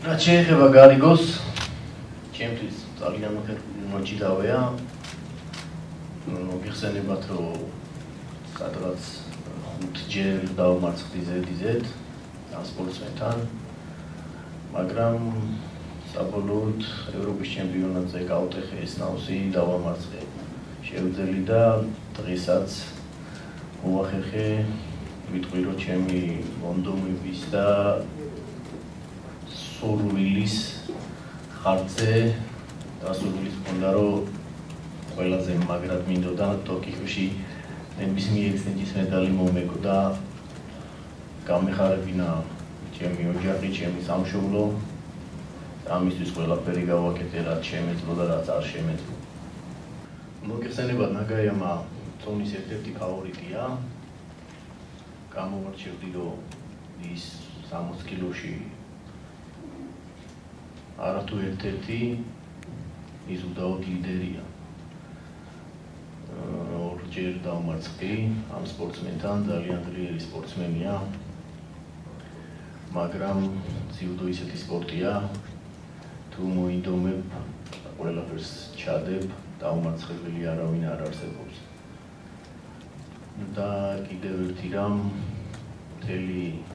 რაც შეეხება გარიგოს, ჩემთვის ძალიან მოთხოვნა დავეა. მოგიხსენებათ, რომ სადღაც 5 ჯერ დავმარცხდი ზედიზედ ამ სპორტსმენთან, მაგრამ საბოლოოდ ევროპის ჩემპიონატზე გავტეხე ეს ნავსი, დავამარცხე შევძელი და დღესაც მოვახერხე ვიტყვი, რომ ჩემი მონდომების და სურვილის ხარჯზე და სურვილის მქონდა, რომ ყველაზე მაგრად მინდოდა ტოკიოში ნებისმიერ წინდის მედალი მომეგო და გამეხარებინა ჩემი ოჯახი, ჩემი სამშობლო. ამისთვის ყველაფერი გავაკეთე, რაც შემეძლო და რაც არ შემეძლო. მოგეხსენებათ, ნაგაიამა წონის ერთ-ერთი ფავორიტია. გამოვარჩევდი, რომ ის 60 კილოში არათუ ერთ-ერთი, ის უდაოდ ლიდერია. ორჯერ დავმარცხდი ამ სპორტსმენთან, ძალიან ძლიერი სპორტსმენია, მაგრამ ძიუდო ისეთი სპორტია, თუ მოინდომებ, ყველაფერს ჩადებ, დაუმარცხებელი არავინ არ არსებობს. და კიდევ ერთი რამ, მთელი